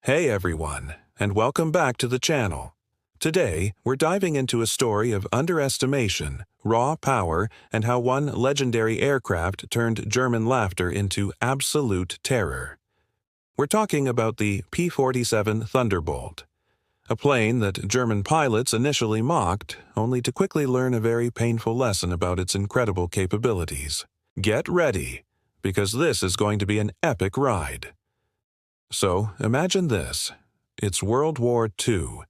Hey everyone, and welcome back to the channel. Today, we're diving into a story of underestimation, raw power, and how one legendary aircraft turned German laughter into absolute terror. We're talking about the P47 Thunderbolt, a plane that German pilots initially mocked, only to quickly learn a very painful lesson about its incredible capabilities. Get ready, because this is going to be an epic ride. So, imagine this. It's World War II,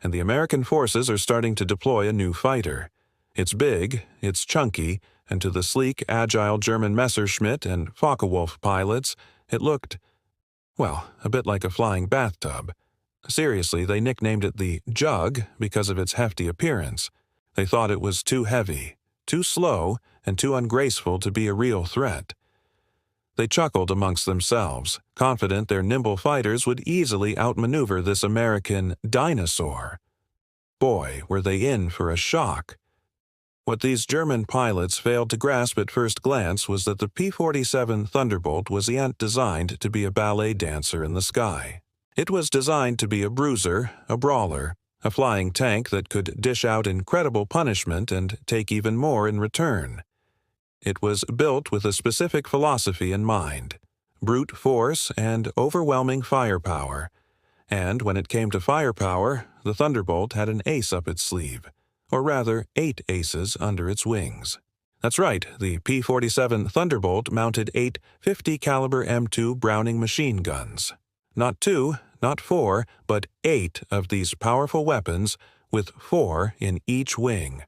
and the American forces are starting to deploy a new fighter. It's big, it's chunky, and to the sleek, agile German Messerschmitt and Focke-Wulf pilots, it looked, well, a bit like a flying bathtub. Seriously, they nicknamed it the Jug because of its hefty appearance. They thought it was too heavy, too slow, and too ungraceful to be a real threat. They chuckled amongst themselves, confident their nimble fighters would easily outmaneuver this American dinosaur. Boy, were they in for a shock. What these German pilots failed to grasp at first glance was that the P-47 Thunderbolt wasn't designed to be a ballet dancer in the sky. It was designed to be a bruiser, a brawler, a flying tank that could dish out incredible punishment and take even more in return. It was built with a specific philosophy in mind: brute force and overwhelming firepower. And when it came to firepower, the Thunderbolt had an ace up its sleeve, or rather 8 aces under its wings. That's right, the P-47 Thunderbolt mounted 8 50-caliber M2 Browning machine guns. Not 2, not 4, but 8 of these powerful weapons, with 4 in each wing.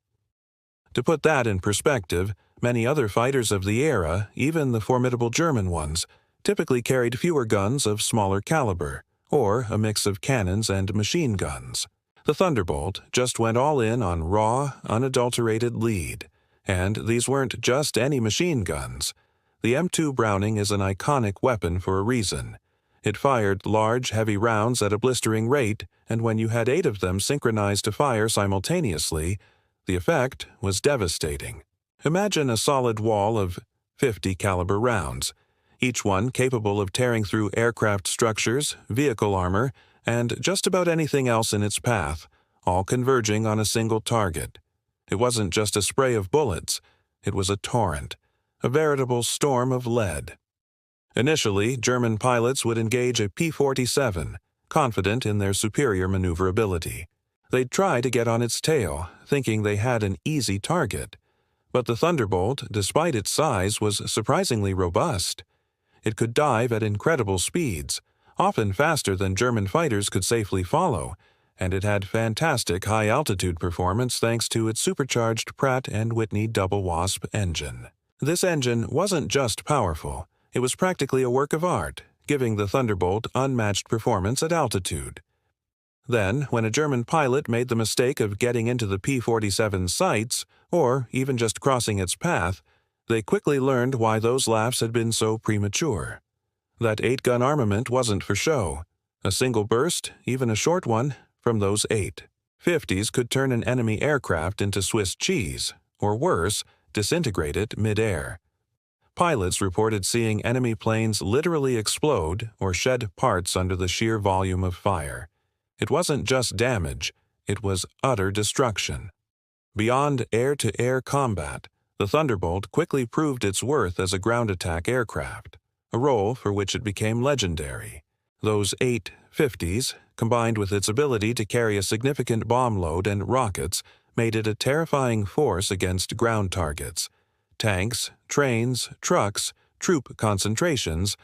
To put that in perspective, many other fighters of the era, even the formidable German ones, typically carried fewer guns of smaller caliber, or a mix of cannons and machine guns. The Thunderbolt just went all in on raw, unadulterated lead. And these weren't just any machine guns. The M2 Browning is an iconic weapon for a reason. It fired large, heavy rounds at a blistering rate, and when you had 8 of them synchronized to fire simultaneously, the effect was devastating. Imagine a solid wall of 50-caliber rounds, each one capable of tearing through aircraft structures, vehicle armor, and just about anything else in its path, all converging on a single target. It wasn't just a spray of bullets, it was a torrent, a veritable storm of lead. Initially, German pilots would engage a P-47, confident in their superior maneuverability. They'd try to get on its tail, thinking they had an easy target. But the Thunderbolt, despite its size, was surprisingly robust. It could dive at incredible speeds, often faster than German fighters could safely follow, and it had fantastic high-altitude performance thanks to its supercharged Pratt & Whitney double Wasp engine. This engine wasn't just powerful, it was practically a work of art, giving the Thunderbolt unmatched performance at altitude. Then, when a German pilot made the mistake of getting into the P-47's sights, or even just crossing its path, they quickly learned why those laughs had been so premature. That 8-gun armament wasn't for show. A single burst, even a short one, from those 8. 50s could turn an enemy aircraft into Swiss cheese, or worse, disintegrate it mid-air. Pilots reported seeing enemy planes literally explode or shed parts under the sheer volume of fire. It wasn't just damage, it was utter destruction. Beyond air-to-air combat, the Thunderbolt quickly proved its worth as a ground attack aircraft, a role for which it became legendary. Those 8 50s, combined with its ability to carry a significant bomb load and rockets, made it a terrifying force against ground targets. Tanks, trains, trucks, troop concentrations,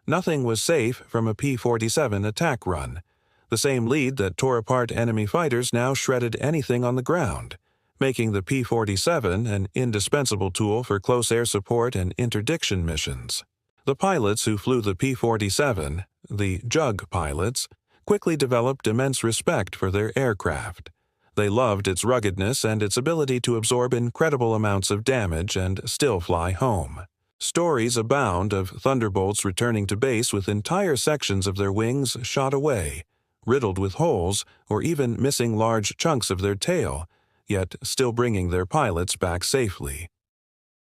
nothing was safe from a P-47 attack run. The same lead that tore apart enemy fighters now shredded anything on the ground, making the P-47 an indispensable tool for close air support and interdiction missions. The pilots who flew the P-47, the Jug pilots, quickly developed immense respect for their aircraft. They loved its ruggedness and its ability to absorb incredible amounts of damage and still fly home. Stories abound of Thunderbolts returning to base with entire sections of their wings shot away, riddled with holes, or even missing large chunks of their tail, yet still bringing their pilots back safely.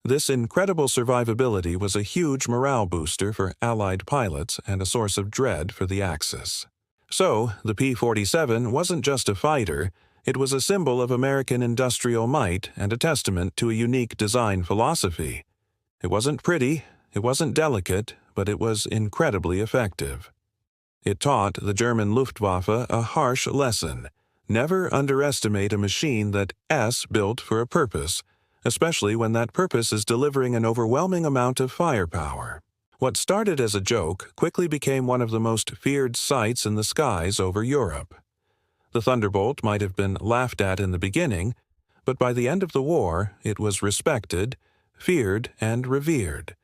This incredible survivability was a huge morale booster for Allied pilots and a source of dread for the Axis. So, the P-47 wasn't just a fighter, it was a symbol of American industrial might and a testament to a unique design philosophy. It wasn't pretty, it wasn't delicate, but it was incredibly effective. It taught the German Luftwaffe a harsh lesson. Never underestimate a machine that S built for a purpose, especially when that purpose is delivering an overwhelming amount of firepower. What started as a joke quickly became one of the most feared sights in the skies over Europe. The Thunderbolt might have been laughed at in the beginning, but by the end of the war, it was respected, feared, and revered.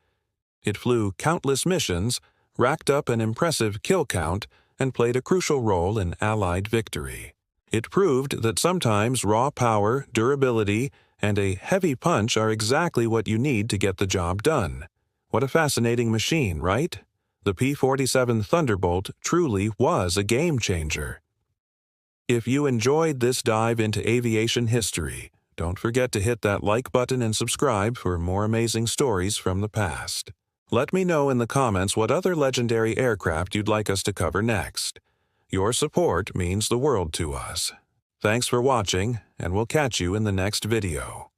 It flew countless missions, racked up an impressive kill count, and played a crucial role in Allied victory. It proved that sometimes raw power, durability, and a heavy punch are exactly what you need to get the job done. What a fascinating machine, right? The P-47 Thunderbolt truly was a game changer. If you enjoyed this dive into aviation history, don't forget to hit that like button and subscribe for more amazing stories from the past. Let me know in the comments what other legendary aircraft you'd like us to cover next. Your support means the world to us. Thanks for watching, and we'll catch you in the next video.